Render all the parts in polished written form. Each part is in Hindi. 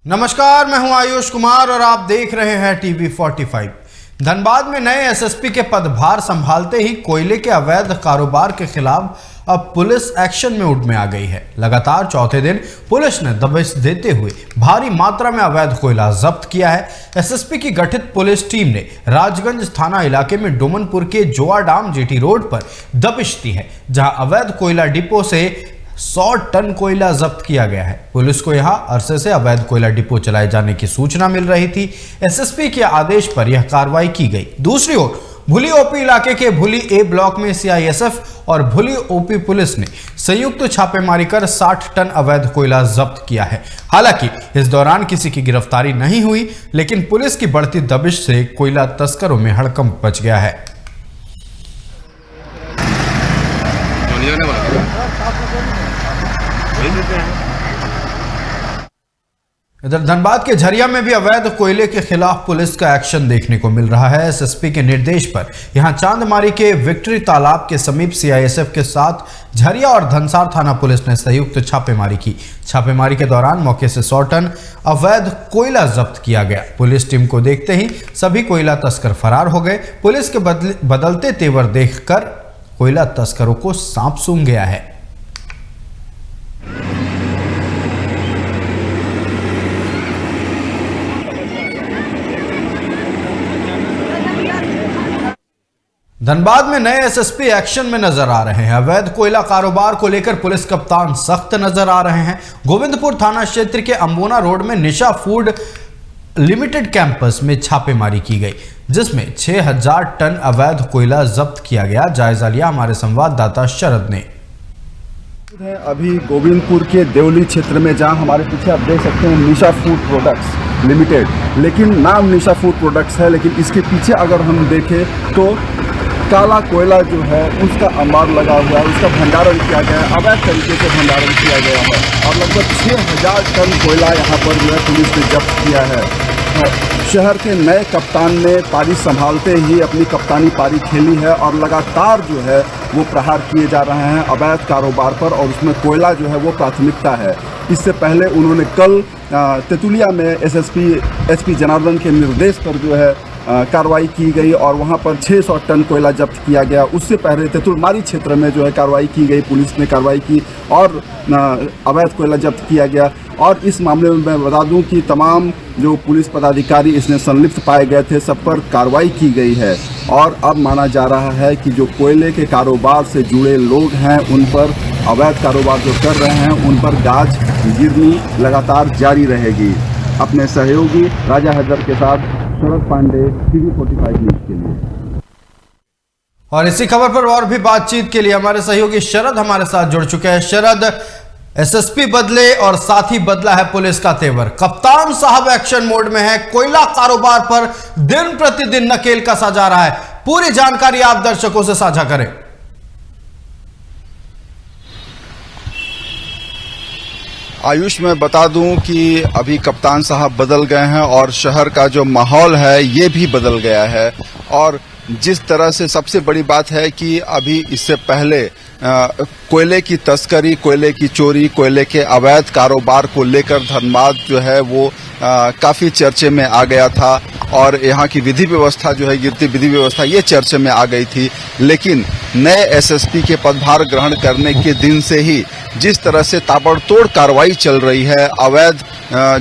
नमस्कार, मैं हूं आयुष कुमार और आप देख रहे हैं टीवी 45। धनबाद में नए एसएसपी के पदभार संभालते ही कोयले के अवैध कारोबार के खिलाफ अब पुलिस एक्शन मूड में आ गई है। लगातार चौथे दिन पुलिस ने दबिश देते हुए भारी मात्रा में अवैध कोयला जब्त किया है। एसएसपी की गठित पुलिस टीम ने राजगंज थाना इलाके में डोमनपुर के जोआडाम जीटी रोड पर दबिश दी है, जहां अवैध कोयला डिपो से 100 टन कोयला जब्त किया गया है। पुलिस को यहां अरसे से अवैध कोयला डिपो चलाए जाने की सूचना मिल रही थी। एसएसपी के आदेश पर यह कार्रवाई की गई। दूसरी ओर भुली ओपी इलाके के भुली ए ब्लॉक में सीआईएसएफ और भुली ओपी पुलिस ने संयुक्त छापेमारी कर 60 टन अवैध कोयला जब्त किया है। हालांकि इस दौरान किसी की गिरफ्तारी नहीं हुई, लेकिन पुलिस की बढ़ती दबिश से कोयला तस्करों में हड़कंप मच गया है। इधर धनबाद के झरिया में भी अवैध कोयले के खिलाफ पुलिस का एक्शन देखने को मिल रहा है। एसएसपी के निर्देश पर यहां चांदमारी के विक्ट्री तालाब के समीप सीआईएसएफ के साथ झरिया और धनसार थाना पुलिस ने संयुक्त छापेमारी की। छापेमारी के दौरान मौके से 100 टन अवैध कोयला जब्त किया गया। पुलिस टीम को देखते ही सभी कोयला तस्कर फरार हो गए। पुलिस के बदलते तेवर देखकर कोयला तस्करों को सांप सूंघ गया है। धनबाद में नए एसएसपी एक्शन में नजर आ रहे हैं। अवैध कोयला कारोबार को लेकर पुलिस कप्तान सख्त नजर आ रहे हैं। गोविंदपुर थाना क्षेत्र के अंबोना रोड में निशा फूड लिमिटेड कैंपस में छापेमारी की गई, जिसमें 6000 टन अवैध कोयला जब्त किया गया। जायजा लिया हमारे संवाददाता शरद ने। अभी गोविंदपुर के देवली क्षेत्र में, जहां हमारे पीछे आप देख सकते हैं निशा फूड प्रोडक्ट्स लिमिटेड, लेकिन नाम निशा फूड प्रोडक्ट्स है, लेकिन इसके पीछे अगर हम देखें तो काला कोयला जो है उसका अंबार लगा हुआ है, उसका भंडारण किया गया है, अवैध तरीके से भंडारण किया गया है और लगभग 6000 टन कोयला यहाँ पर जो है पुलिस ने जब्त किया है। शहर के नए कप्तान ने पारी संभालते ही अपनी कप्तानी पारी खेली है और लगातार जो है वो प्रहार किए जा रहे हैं अवैध कारोबार पर, और उसमें कोयला जो है वो प्राथमिकता है। इससे पहले उन्होंने कल तेतुलिया में एसपी जनार्दन के निर्देश पर जो है कार्रवाई की गई और वहां पर 600 टन कोयला जब्त किया गया। उससे पहले तेतुलमारी क्षेत्र में जो है कार्रवाई की गई, पुलिस ने कार्रवाई की और अवैध कोयला जब्त किया गया। और इस मामले में मैं बता दूं कि तमाम जो पुलिस पदाधिकारी इसमें संलिप्त पाए गए थे, सब पर कार्रवाई की गई है और अब माना जा रहा है कि जो कोयले के कारोबार से जुड़े लोग हैं, उन पर अवैध कारोबार जो कर रहे हैं उन पर गाज गिरनी लगातार जारी रहेगी। अपने सहयोगी राजा हैदर के साथ शरद पांडे, टीवी 45 न्यूज के लिए। और इसी खबर पर और भी बातचीत के लिए हमारे सहयोगी शरद हमारे साथ जुड़ चुके हैं। शरद, एसएसपी बदले और साथ ही बदला है पुलिस का तेवर। कप्तान साहब एक्शन मोड में है। कोयला कारोबार पर दिन प्रतिदिन नकेल कसा जा रहा है। पूरी जानकारी आप दर्शकों से साझा करें। आयुष, मैं बता दूं कि अभी कप्तान साहब बदल गए हैं और शहर का जो माहौल है ये भी बदल गया है। और जिस तरह से सबसे बड़ी बात है कि अभी इससे पहले कोयले की तस्करी, कोयले की चोरी, कोयले के अवैध कारोबार को लेकर धनबाद जो है वो काफी चर्चे में आ गया था और यहाँ की विधि व्यवस्था जो है, गिरती विधि व्यवस्था, ये चर्चे में आ गई थी। लेकिन नए एसएसपी के पदभार ग्रहण करने के दिन से ही जिस तरह से ताबड़तोड़ कार्रवाई चल रही है, अवैध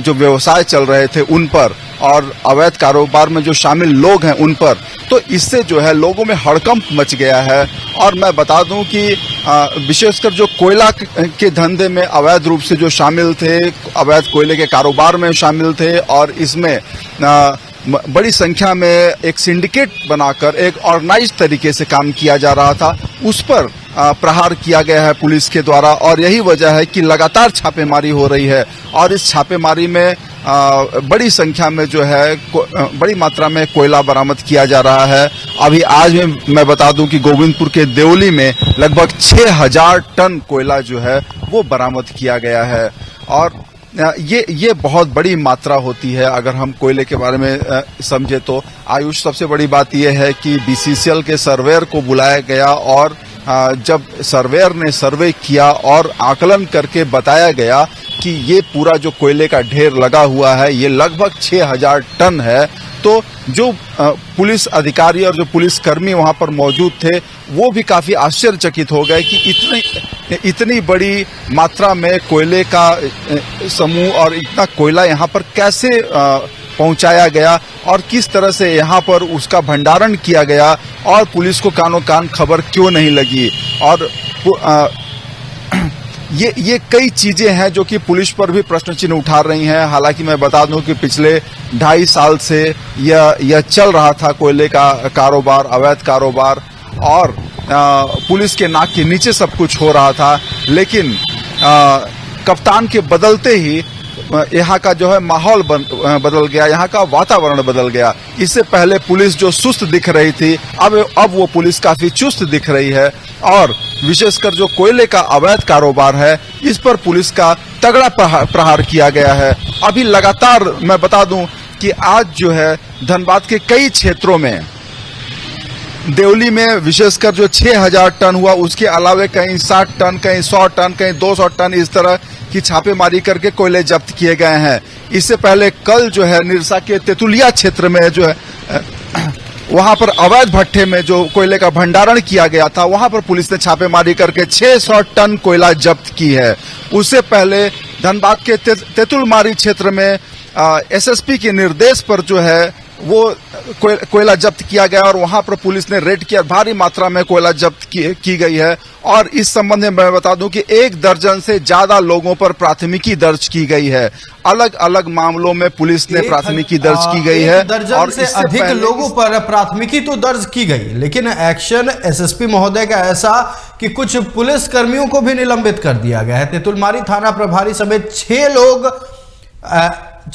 जो व्यवसाय चल रहे थे उन पर और अवैध कारोबार में जो शामिल लोग हैं उन पर, तो इससे जो है लोगों में हड़कंप मच गया है। और मैं बता दूं कि विशेषकर जो कोयला के धंधे में अवैध रूप से जो शामिल थे, अवैध कोयले के कारोबार में शामिल थे और इसमें बड़ी संख्या में एक सिंडिकेट बनाकर एक ऑर्गेनाइज तरीके से काम किया जा रहा था, उस पर प्रहार किया गया है पुलिस के द्वारा। और यही वजह है कि लगातार छापेमारी हो रही है और इस छापेमारी में बड़ी संख्या में जो है बड़ी मात्रा में कोयला बरामद किया जा रहा है। अभी आज मैं बता दूं कि गोविंदपुर के देवली में लगभग 6000 टन कोयला जो है वो बरामद किया गया है और ये बहुत बड़ी मात्रा होती है अगर हम कोयले के बारे में समझे तो। आयुष, सबसे बड़ी बात यह है कि बीसीसीएल के सर्वेयर को बुलाया गया और जब सर्वेयर ने सर्वे किया और आकलन करके बताया गया कि ये पूरा जो कोयले का ढेर लगा हुआ है ये लगभग 6000 टन है, तो जो पुलिस अधिकारी और जो पुलिस कर्मी वहां पर मौजूद थे वो भी काफी आश्चर्यचकित हो गए कि इतनी बड़ी मात्रा में कोयले का समूह और इतना कोयला यहाँ पर कैसे पहुंचाया गया और किस तरह से यहाँ पर उसका भंडारण किया गया और पुलिस को कानों कान खबर क्यों नहीं लगी। और ये कई चीजें हैं जो कि पुलिस पर भी प्रश्न चिन्ह उठा रही हैं। हालांकि मैं बता दूं कि पिछले 2.5 साल से यह चल रहा था कोयले का कारोबार, अवैध कारोबार, और पुलिस के नाक के नीचे सब कुछ हो रहा था। लेकिन कप्तान के बदलते ही यहाँ का जो है माहौल बदल गया, यहाँ का वातावरण बदल गया। इससे पहले पुलिस जो सुस्त दिख रही थी अब वो पुलिस काफी चुस्त दिख रही है और विशेषकर जो कोयले का अवैध कारोबार है इस पर पुलिस का तगड़ा प्रहार किया गया है। अभी लगातार मैं बता दूं कि आज जो है धनबाद के कई क्षेत्रों में, देवली में विशेषकर जो 6000 टन हुआ, उसके अलावे कहीं 60 टन, कहीं 100 टन, कहीं 200 टन इस तरह की छापेमारी करके कोयले जब्त किए गए हैं। इससे पहले कल जो है निरसा के तेतुलिया क्षेत्र में जो है वहां पर अवैध भट्ठे में जो कोयले का भंडारण किया गया था वहां पर पुलिस ने छापेमारी करके 600 टन कोयला जब्त की है। उससे पहले धनबाद के तेतुलमारी क्षेत्र में एसएसपी के निर्देश पर जो है वो कोयला जब्त किया गया और वहां पर पुलिस ने रेड किया, भारी मात्रा में कोयला जब्त की गई है। और इस संबंध में मैं बता दूं कि 1 दर्जन से ज्यादा लोगों पर प्राथमिकी दर्ज की गई है। अलग अलग मामलों में पुलिस ने प्राथमिकी दर्ज की गई है और से अधिक लोगों पर प्राथमिकी तो दर्ज की गई, लेकिन एक्शन एसएसपी महोदय का ऐसा कि कुछ पुलिस कर्मियों को भी निलंबित कर दिया गया है। तेतुलमारी थाना प्रभारी समेत 6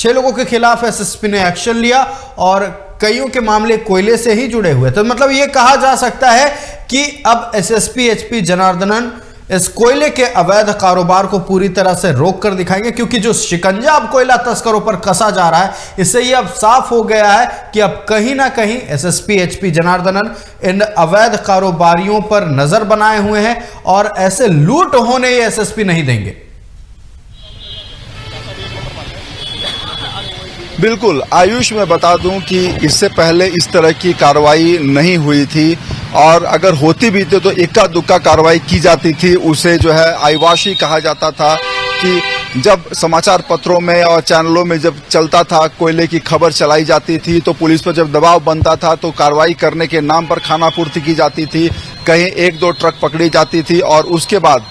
लोगों के खिलाफ एसएसपी ने एक्शन लिया और कईयों के मामले कोयले से ही जुड़े हुए। तो मतलब ये कहा जा सकता है कि अब एसएसपी एचपी जनार्दनन इस कोयले के अवैध कारोबार को पूरी तरह से रोक कर दिखाएंगे, क्योंकि जो शिकंजा अब कोयला तस्करों पर कसा जा रहा है इससे ये अब साफ हो गया है कि अब कहीं ना कहीं एसएसपी एचपी जनार्दनन इन अवैध कारोबारियों पर नजर बनाए हुए हैं और ऐसे लूट होने ये एसएसपी नहीं देंगे। बिल्कुल आयुष, मैं बता दूं कि इससे पहले इस तरह की कार्रवाई नहीं हुई थी और अगर होती भी थी तो इक्का दुक्का कार्रवाई की जाती थी। उसे जो है आईवाशी कहा जाता था कि जब समाचार पत्रों में और चैनलों में जब चलता था, कोयले की खबर चलाई जाती थी तो पुलिस पर जब दबाव बनता था तो कार्रवाई करने के नाम पर खानापूर्ति की जाती थी, कहीं 1-2 ट्रक पकड़ी जाती थी और उसके बाद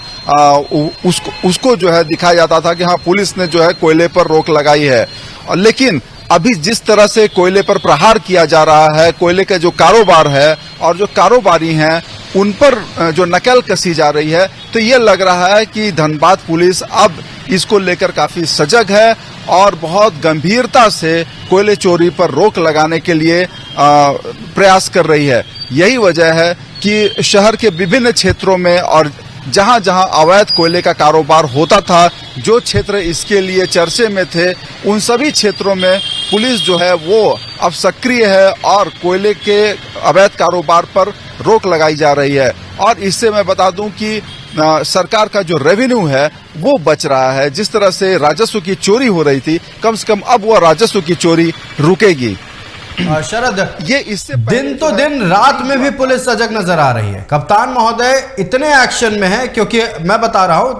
उसको जो है दिखाया जाता था कि हाँ पुलिस ने जो है कोयले पर रोक लगाई है। लेकिन अभी जिस तरह से कोयले पर प्रहार किया जा रहा है, कोयले का जो कारोबार है और जो कारोबारी हैं उन पर जो नकेल कसी जा रही है, तो ये लग रहा है कि धनबाद पुलिस अब इसको लेकर काफी सजग है और बहुत गंभीरता से कोयले चोरी पर रोक लगाने के लिए प्रयास कर रही है। यही वजह है कि शहर के विभिन्न क्षेत्रों में और जहां जहां अवैध कोयले का कारोबार होता था, जो क्षेत्र इसके लिए चर्चे में थे, उन सभी क्षेत्रों में पुलिस जो है वो अब सक्रिय है और कोयले के अवैध कारोबार पर रोक लगाई जा रही है। और इससे मैं बता दूं कि सरकार का जो रेवेन्यू है वो बच रहा है। जिस तरह से राजस्व की चोरी हो रही थी, कम से कम अब वो राजस्व की चोरी रुकेगी। शरद, ये इससे दिन तो दिन रात में भी पुलिस सजग नजर आ रही है। कप्तान महोदय इतने एक्शन में है क्योंकि मैं बता रहा हूं,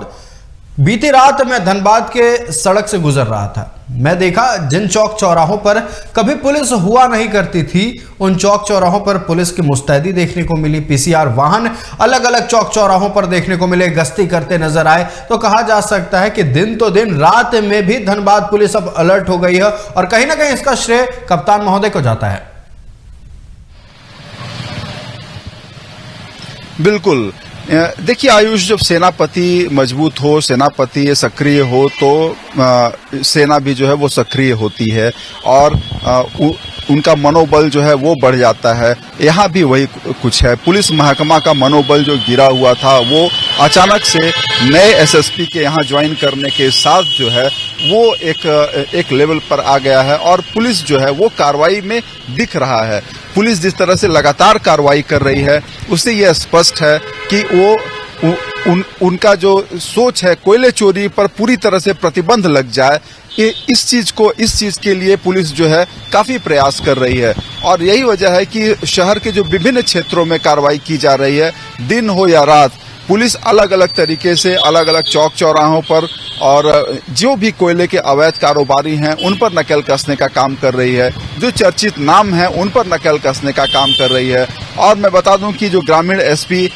बीती रात मैं धनबाद के सड़क से गुजर रहा था। मैं देखा जिन चौक चौराहों पर कभी पुलिस हुआ नहीं करती थी, उन चौक चौराहों पर पुलिस की मुस्तैदी देखने को मिली। पीसीआर वाहन अलग अलग चौक चौराहों पर देखने को मिले, गश्ती करते नजर आए। तो कहा जा सकता है कि दिन तो दिन रात में भी धनबाद पुलिस अब अलर्ट हो गई है और कहीं ना कहीं इसका श्रेय कप्तान महोदय को जाता है। बिल्कुल, देखिए आयुष, जब सेनापति मजबूत हो, सेनापति सक्रिय हो तो सेना भी जो है वो सक्रिय होती है और उनका मनोबल जो है वो बढ़ जाता है। यहाँ भी वही कुछ है, पुलिस महकमा का मनोबल जो गिरा हुआ था वो अचानक से नए एसएसपी के यहाँ ज्वाइन करने के साथ जो है वो एक लेवल पर आ गया है और पुलिस जो है वो कार्रवाई में दिख रहा है। पुलिस जिस तरह से लगातार कार्रवाई कर रही है उससे यह स्पष्ट है कि वो उनका जो सोच है कोयले चोरी पर पूरी तरह से प्रतिबंध लग जाए, इस चीज के लिए पुलिस जो है काफी प्रयास कर रही है। और यही वजह है कि शहर के जो विभिन्न क्षेत्रों में कार्रवाई की जा रही है, दिन हो या रात, पुलिस अलग अलग तरीके से अलग अलग चौक चौराहों पर और जो भी कोयले के अवैध कारोबारी हैं उन पर नकेल कसने का काम कर रही है, जो चर्चित नाम हैं उन पर नकेल कसने का काम कर रही है। और मैं बता दूं कि जो ग्रामीण एसपी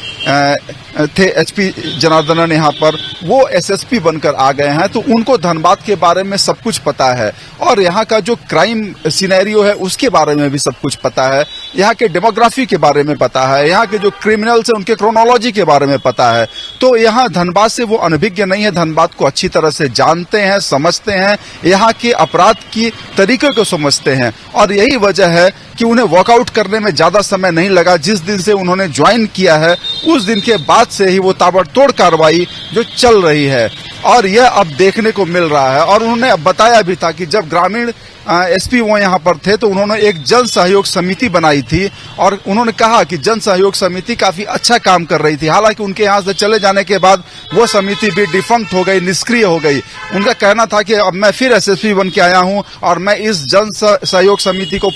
थे एचपी जनार्दनन यहाँ पर, वो एसएसपी बनकर आ गए हैं, तो उनको धनबाद के बारे में सब कुछ पता है और यहाँ का जो क्राइम सिनेरियो है उसके बारे में भी सब कुछ पता है, यहाँ के डेमोग्राफी के बारे में पता है, यहाँ के जो क्रिमिनल्स हैं उनके क्रोनोलॉजी के बारे में पता है। तो यहाँ धनबाद से वो अनभिज्ञ नहीं है, धनबाद को अच्छी तरह से जानते हैं, समझते हैं, यहाँ के अपराध की तरीके को समझते हैं और यही वजह है कि उन्हें वॉकआउट करने में ज्यादा समय नहीं लगा। जिस दिन से उन्होंने ज्वाइन किया है उस दिन के बाद से ही वो ताबड़तोड़ कार्रवाई जो चल रही है और यह अब देखने को मिल रहा है। और उन्होंने अब बताया भी था कि जब ग्रामीण एसपी वो यहाँ पर थे तो उन्होंने एक जन सहयोग समिति बनाई थी और उन्होंने कहा कि जन सहयोग समिति काफी अच्छा काम कर रही थी। हालांकि उनके यहाँ से चले जाने के बाद वो समिति भी डिफंक्ट हो गई, निष्क्रिय हो गई। उनका कहना था कि अब मैं फिर एसएसपी बन के आया हूँ और मैं इस जन सहयोग समिति को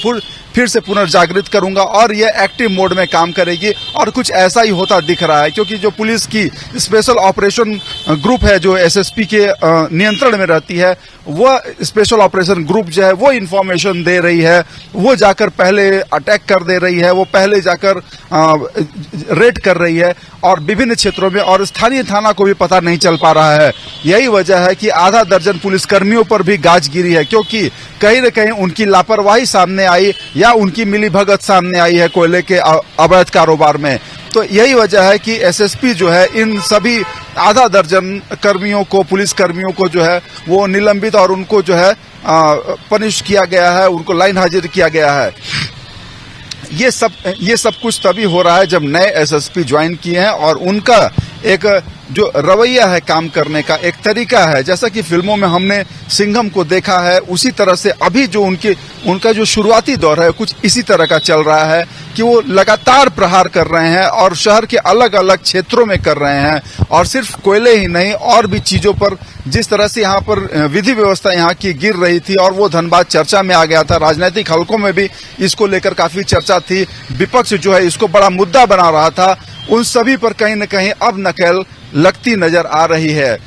फिर से पुनर्जागृत करूंगा और ये एक्टिव मोड में काम करेगी और कुछ ऐसा ही होता दिख रहा है, क्योंकि जो पुलिस की स्पेशल ऑपरेशन ग्रुप है जो एसएसपी के नियंत्रण में रहती है, वह स्पेशल ऑपरेशन ग्रुप जो है वो इंफॉर्मेशन दे रही है, वो जाकर पहले अटैक कर दे रही है, वो पहले जाकर रेड कर रही है और विभिन्न क्षेत्रों में, और स्थानीय थाना को भी पता नहीं चल पा रहा है। यही वजह है कि आधा दर्जन पुलिसकर्मियों पर भी गाज गिरी है, क्योंकि कहीं न कहीं उनकी लापरवाही सामने आई या उनकी मिलीभगत सामने आई है कोयले के अवैध कारोबार में। तो यही वजह है कि एसएसपी जो है इन सभी आधा दर्जन कर्मियों को, पुलिस कर्मियों को जो है वो निलंबित और उनको जो है पनिश किया गया है, उनको लाइन हाजिर किया गया है। ये सब कुछ तभी हो रहा है जब नए एसएसपी ज्वाइन किए हैं और उनका एक जो रवैया है काम करने का, एक तरीका है, जैसा कि फिल्मों में हमने सिंघम को देखा है, उसी तरह से अभी जो उनका जो शुरुआती दौर है कुछ इसी तरह का चल रहा है कि वो लगातार प्रहार कर रहे हैं और शहर के अलग अलग क्षेत्रों में कर रहे हैं। और सिर्फ कोयले ही नहीं और भी चीजों पर, जिस तरह से यहाँ पर विधि व्यवस्था यहाँ की गिर रही थी और वो धनबाद चर्चा में आ गया था, राजनीतिक हलकों में भी इसको लेकर काफी चर्चा थी, विपक्ष जो है इसको बड़ा मुद्दा बना रहा था, उन सभी पर कहीं न कहीं अब नकेल लगती नजर आ रही है।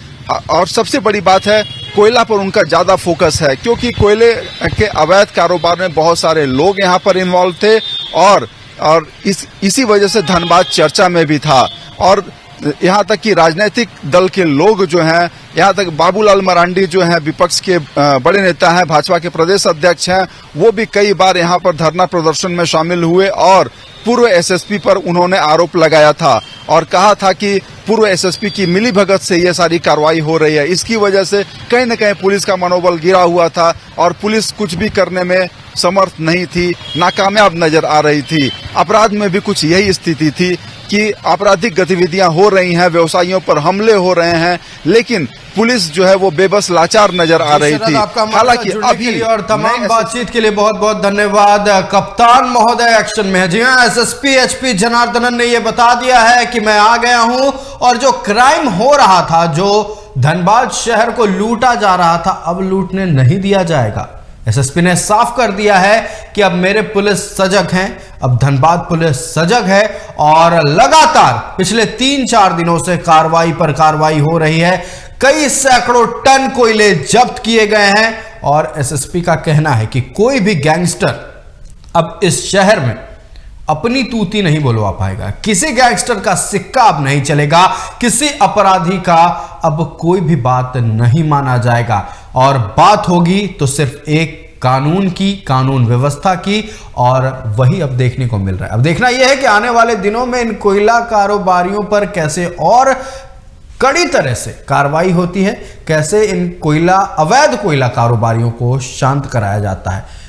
और सबसे बड़ी बात है, कोयला पर उनका ज्यादा फोकस है, क्योंकि कोयले के अवैध कारोबार में बहुत सारे लोग यहाँ पर इन्वॉल्व थे और इसी वजह से धनबाद चर्चा में भी था। और यहाँ तक कि राजनीतिक दल के लोग जो हैं, यहाँ तक बाबूलाल मरांडी जो हैं विपक्ष के बड़े नेता हैं, भाजपा के प्रदेश अध्यक्ष हैं, वो भी कई बार यहाँ पर धरना प्रदर्शन में शामिल हुए और पूर्व एसएसपी पर उन्होंने आरोप लगाया था और कहा था कि पूर्व एसएसपी की मिलीभगत से ये सारी कार्रवाई हो रही है। इसकी वजह से कहीं न कहीं पुलिस का मनोबल गिरा हुआ था और पुलिस कुछ भी करने में समर्थ नहीं थी, नाकामयाब नजर आ रही थी। अपराध में भी कुछ यही स्थिति थी कि आपराधिक गतिविधियां हो रही हैं, व्यवसायियों पर हमले हो रहे हैं, लेकिन पुलिस जो है वो बेबस लाचार नजर आ रही थी। हालांकि अभी और तमाम बातचीत के लिए बहुत बहुत धन्यवाद। कप्तान महोदय एक्शन में है। जी हाँ, एसएसपी एचपी जनार्दनन ने ये बता दिया है कि मैं आ गया हूं और जो क्राइम हो रहा था, जो धनबाद शहर को लूटा जा रहा था, अब लूटने नहीं दिया जाएगा। एसएसपी ने साफ कर दिया है कि अब मेरे पुलिस सजग हैं, अब धनबाद पुलिस सजग है और लगातार पिछले 3-4 दिनों से कार्रवाई पर कार्रवाई हो रही है। कई सैकड़ों टन कोयले जब्त किए गए हैं और एसएसपी का कहना है कि कोई भी गैंगस्टर अब इस शहर में अपनी तूती नहीं बुलवा पाएगा, किसी गैंगस्टर का सिक्का अब नहीं चलेगा, किसी अपराधी का अब कोई भी बात नहीं माना जाएगा और बात होगी तो सिर्फ एक कानून की, कानून व्यवस्था की, और वही अब देखने को मिल रहा है। अब देखना यह है कि आने वाले दिनों में इन कोयला कारोबारियों पर कैसे और कड़ी तरह से कार्रवाई होती है, कैसे इन अवैध कोयला कारोबारियों को शांत कराया जाता है।